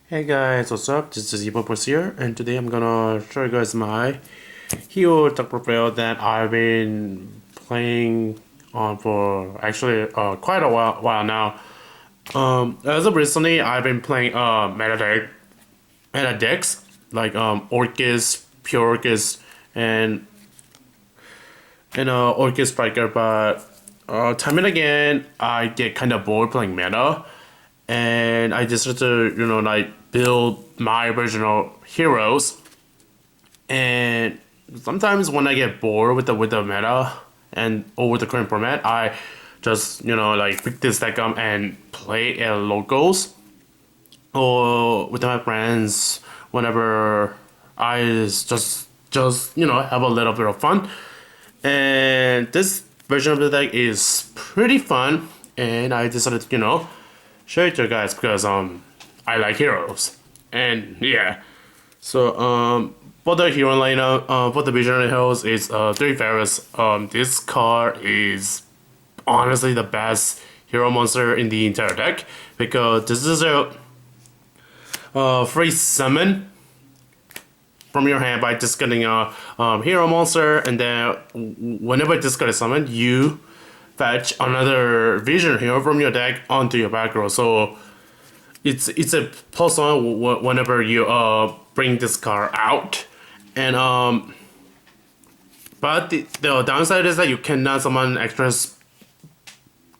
Hey guys, what's up? This is Evopus here, and today I'm gonna show you guys my hero deck profile that I've been playing on for actually quite a while now. As of recently, I've been playing meta decks like Orcus, Pure Orcus, and Orcus Striker, but time and again I get kind of bored playing meta, and I decided to like build my original heroes. And sometimes when I get bored with the meta and or with the current format, I just like pick this deck up and play at locals or with my friends whenever I just have a little bit of fun. And this version of the deck is pretty fun, and I decided to show it to you guys because I like heroes. And yeah, so for the hero lineup, for the visionary heroes is 3 Faris. This card is honestly the best hero monster in the entire deck because this is a free summon from your hand by discarding a hero monster, and then whenever discard is summoned, you fetch another vision hero from your deck onto your back row. So it's a +1 whenever you bring this card out, and but the downside is that you cannot summon extras.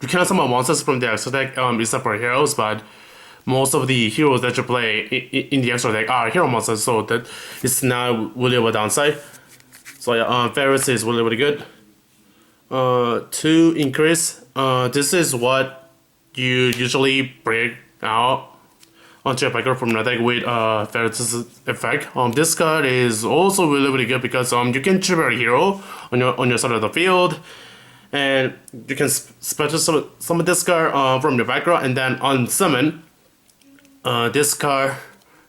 You cannot summon monsters from the extra deck except for heroes, but most of the heroes that you play in the extra deck are hero monsters, so that it's not really a downside. So yeah, Faris is really good. To increase, this is what you usually break out onto your background from the deck with Faris' effect. This card is also really good because you can trigger a hero on your side of the field, and you can special summon this card from your background, and then on summon, this card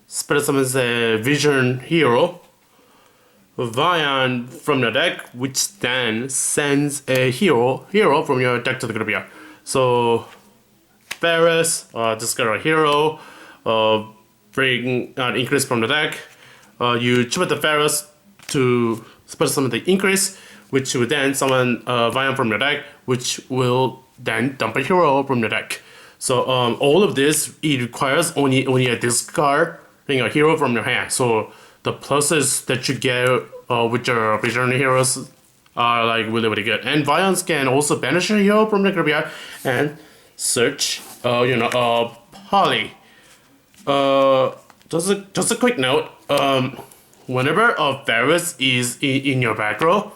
special summons a vision hero Vyon from your deck, which then sends a hero from your deck to the graveyard. So Faris, discard a hero, bring an increase from the deck. You tribute the Faris to special summon the increase, which will then summon Vyon from your deck, which will then dump a hero from your deck. So all of this, it requires only a discard a hero from your hand. So the pluses that you get with your visionary heroes are like really good. And Vyons can also banish a hero from the graveyard and search Poly. Just a quick note. Whenever a Faris is in your back row,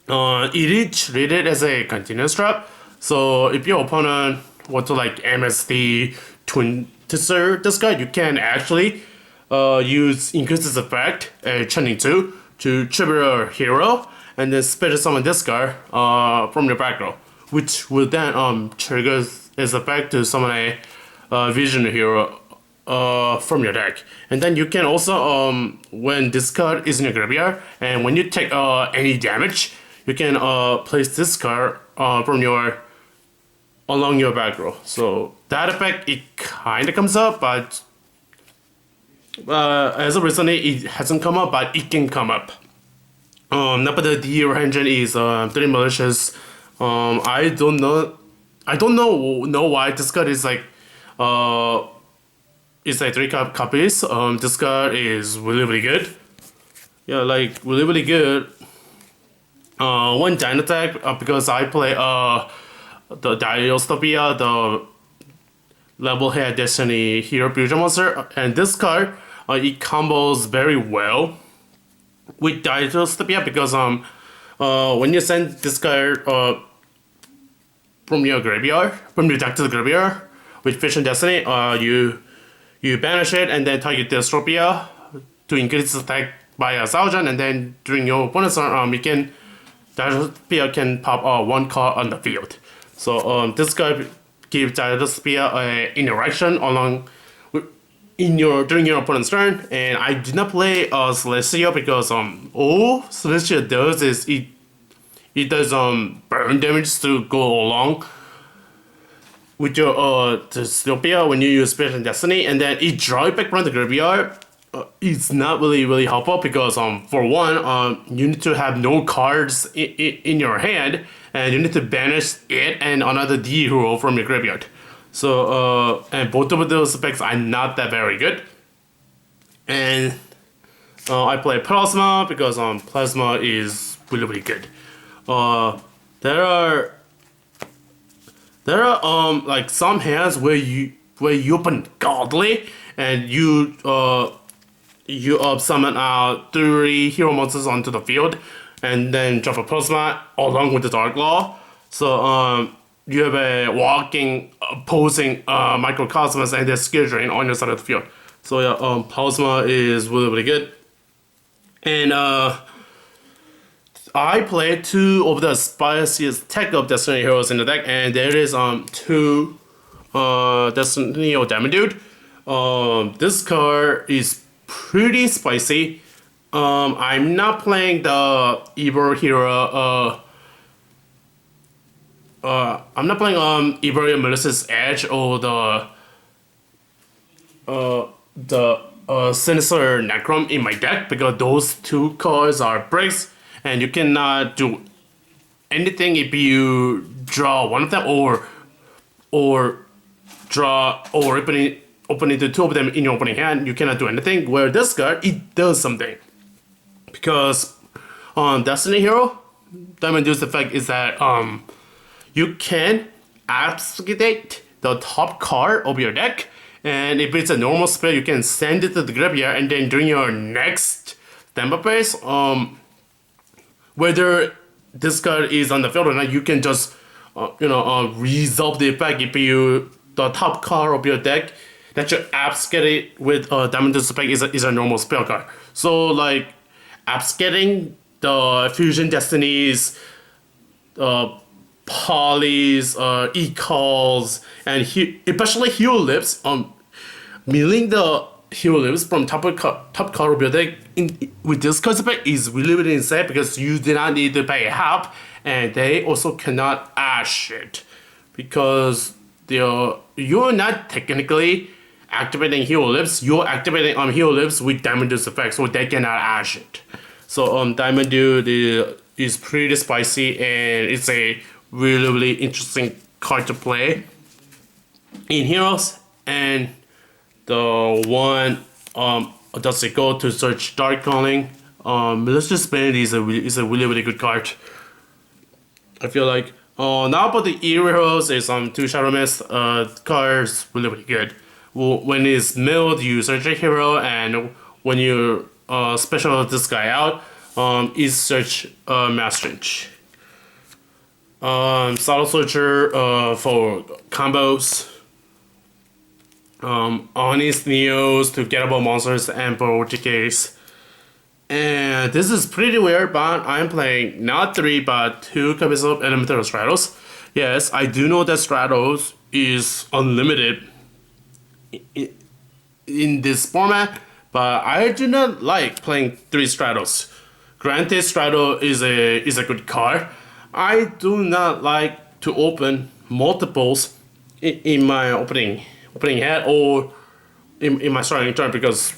it is treated as a continuous trap. So if your opponent want to like MSD Twin Tisser this guy, you can actually use increases effect churning 2 to trigger a hero and then special summon this guy from your back row, which will then trigger its effect to summon a vision hero from your deck. And then you can also when this card is in your graveyard and when you take any damage, you can place this card from your along your back row. So that effect, it kind of comes up, but as of recently it hasn't come up, but it can come up. Now, but the DUM engine is 3 Malicious. I don't know why this card is like it's like 3 copies. This card is really good. Yeah, like really good. One Dynatag because I play the Dystopia, the level head destiny hero fusion monster, and this card it combos very well with Dystopia because when you send this card from your deck to the graveyard with Fission Destiny, you banish it and then target Dystopia to increase its attack by 1,000, and then during your opponent's turn, Dystopia can pop 1 card on the field. So this card gives Dystopia an interaction along during your opponent's turn, and I did not play Celestial because all Celestial does is it does burn damage to go along with your Dystopia when you use Spirit and Destiny, and then it draw it back from the graveyard. It's not really helpful because for one you need to have no cards in your hand, and you need to banish it and another D hero from your graveyard. So and both of those specs are not that very good. And I play Plasma because Plasma is really good. There are like some hands where you open Godly and you summon out 3 hero monsters onto the field, and then drop a Plasma along with the Dark Law. So you have a walking opposing Microcosmos and the Skill Drain on your side of the field. So yeah, Plasma is really good. And I played 2 of the spiciest tech up Destiny heroes in the deck, and there is 2 Destiny or Diamond Dude. This card is pretty spicy. I'm not playing the Evil hero. I'm not playing Evil Malicious Edge or the Sinister Necrom in my deck because those 2 cards are bricks, and you cannot do anything if you draw one of them or draw or opening the 2 of them in your opening hand. You cannot do anything. Where this card, it does something, because on Destiny Hero, Diamond Dude's effect is that you can obfuscate the top card of your deck, and if it's a normal spell, you can send it to the graveyard, and then during your next standby phase, whether this card is on the field or not, you can just resolve the effect if the top card of your deck that you obfuscate with Diamond Dude's effect is a normal spell card. So like obfuscating the Fusion Destinies, Polys, E-Calls, and especially Hero Lips, milling the Hero Lips from top card of your deck with this card effect is really insane, because you do not need to pay help, and they also cannot ash it, because you're not technically activating Hero Lips, you're activating Hero Lips with Diamond Dude's effect, so they cannot ash it. So Diamond Dude is pretty spicy, and it's a really interesting card to play in Heroes. And the one does it go to search Dark Calling. Malicious Bane is a really good card. I feel like now about the heroes is 2 Shadow Mist cards really good. When it's milled, you search a hero, and when you special this guy out, is search Mastrange. Startle Searcher for combos. Honest Neos to gettable monsters and for OTKs. And this is pretty weird, but I'm playing not 3 but 2 copies of Elemental Stratos. Yes, I do know that Stratos is unlimited in this format, but I do not like playing 3 Stratos. Granted, Strato is a good card. I do not like to open multiples in my opening hand or in my starting turn, because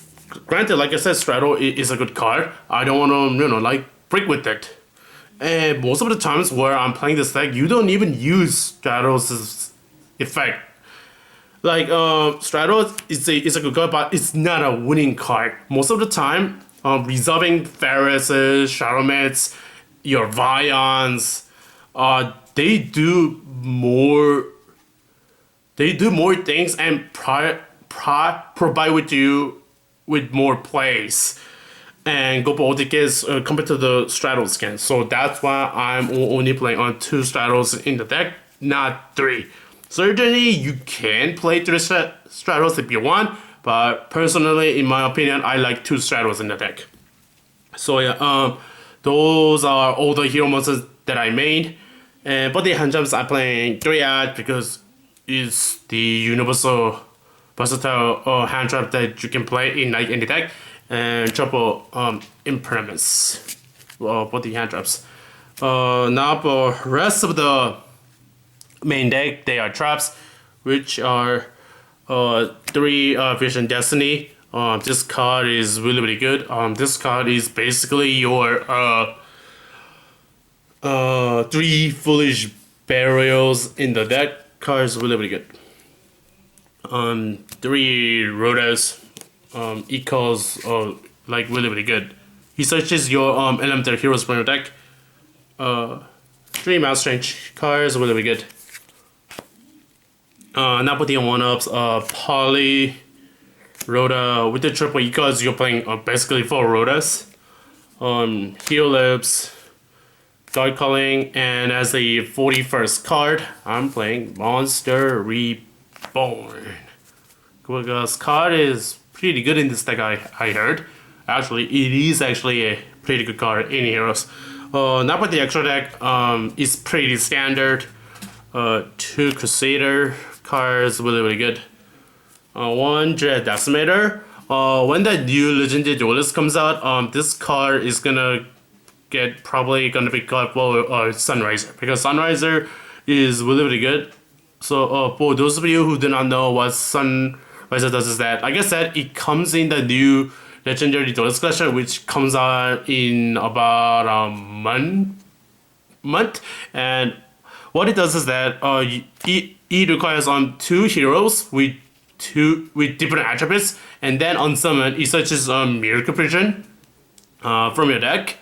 granted, like I said, Strato is a good card. I don't want to like break with it. And most of the times where I'm playing this deck, you don't even use Stratos' effect. Like Stratos is a good card, but it's not a winning card. Most of the time, resolving Faris, Shadowmets, your Vyons, they do more things and provide with you with more plays and go for OTKs compared to the Stratos scan. So that's why I'm only playing on 2 Stratos in the deck, not 3. Certainly you can play 3 Stratos if you want, but personally, in my opinion, I like 2 Stratos in the deck. So yeah, those are all the hero monsters that I made. And but the hand jumps I'm playing 3 at because it's the universal versatile hand trap that you can play in like any deck, and triple impermanence for the hand traps. Now for rest of the main deck, they are traps. which are 3 Vision Destiny. This card is really good. This card is basically your 3 Foolish Burials in the deck. Card is really good. 3 Rhodas equals like really good. He searches your elemental heroes from your deck. 3 Mouse Strange cards really good. Now putting 1-ups, Poly Rhoda with the triple equals you're playing basically 4 Rhodas. Heal Lips, Dark Calling, and as the 41st card, I'm playing Monster Reborn. Because card is pretty good in this deck, I heard. Actually, it is actually a pretty good card in Heroes. Now with the extra deck, it's pretty standard. 2 Crusader cards, really good. 1 Decimator. When the new Legendary Duelist comes out, this card is probably gonna be called for Sunriser, because Sunriser is really good. So for those of you who do not know what Sunriser does, is that, like I said, it comes in the new Legendary Duelist collection, which comes out in about a month. And what it does is that it requires 2 heroes with different attributes, and then on summon it searches Miracle Prison from your deck.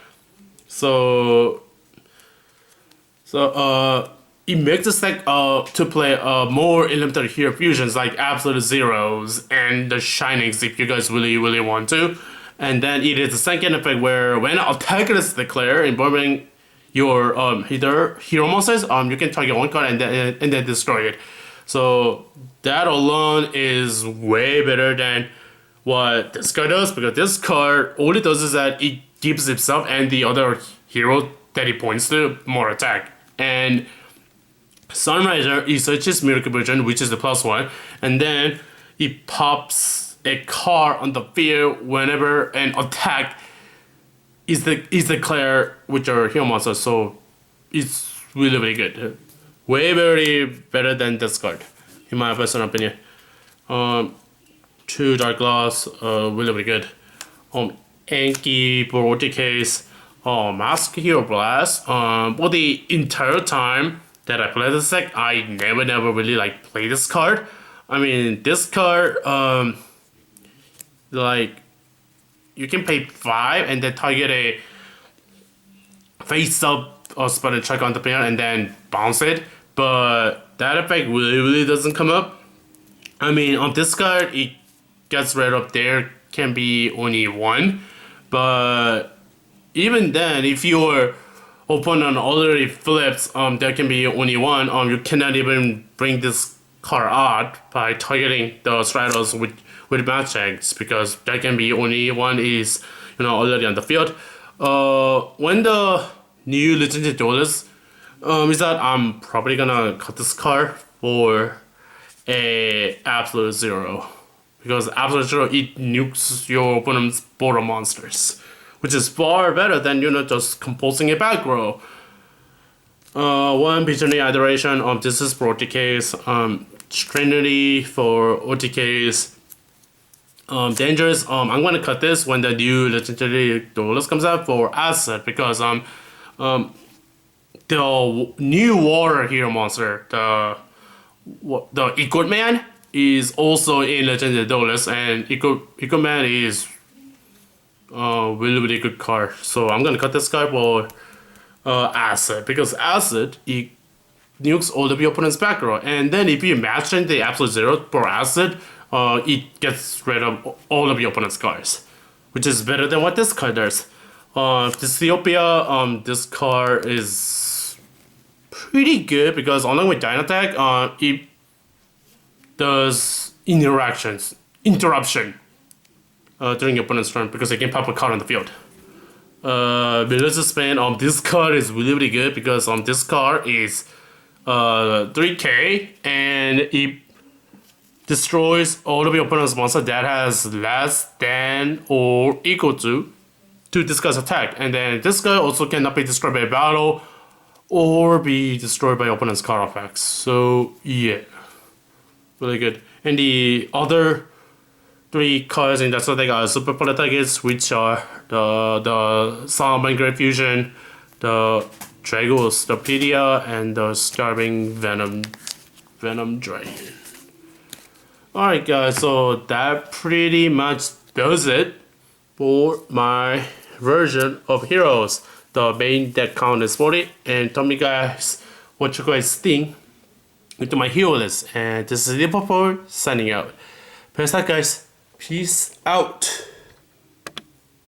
So it makes this deck to play more elemental hero fusions like Absolute Zeros and the Shinings if you guys really want to. And then it is the second effect where when an attacker is declared involving your either hero monsters, you can target 1 card and then destroy it. So that alone is way better than what this card does, because this card, all it does is that it gives itself and the other hero that it points to more attack. And Sunriser is searches Miracle Vision, which is the +1, and then it pops a card on the field whenever an attack is declared with your hero monster. So it's really good. Way very better than this card, in my personal opinion. 2 Dark Glass, really good. Anki for OTKs, Mask Hero Blast. For the entire time that I played this deck, I never really like play this card. I mean, this card, like, you can pay 5 and then target a face-up spell check on the player and then bounce it, but that effect really doesn't come up. I mean, on this card, it gets rid of there can be only 1, but even then, if your opponent already flips, there can be only 1. You cannot even bring this card out by targeting the Stratos with match checks, because there can be only 1 is already on the field. When the new Legendary Duelist is that, I'm probably gonna cut this card for a Absolute Zero, because Absolute Zero, it nukes your opponent's border monsters, which is far better than just composing a back row. 1 Visionary Adoration. This is for OTKs. Trinity for OTKs. Dangerous. I'm gonna cut this when the new Legendary Duelist comes out for Asset, because the new water hero monster, the Equid Man, is also in Legendary Duelist, and Equid Man is really good card. So I'm gonna cut this card for Acid, because Acid, it nukes all of your opponent's back row, and then if you match in the Absolute Zero for Acid, it gets rid of all of your opponent's cards, which is better than what this card does. Dystopia, this card is pretty good, because along with Dynatag, it does interruption during your opponent's turn, because it can pop a card on the field. Malicious Bane, this card is really good, because this card is 3k, and it destroys all of your opponent's monster that has less than or equal to this guy's attack. And then this guy also cannot be destroyed by battle or be destroyed by opponent's card effects. So yeah, really good. And the other three cards in that set deck are super Polymerization, which are the Solomon Great Fusion, the Dragostapelia, and the Starving Venom Dragon. Alright guys, so that pretty much does it for my version of heroes. The main deck count is 40, and tell me guys what you guys think into my hero list. And this is Liverpool signing out. Peace out guys. Peace out.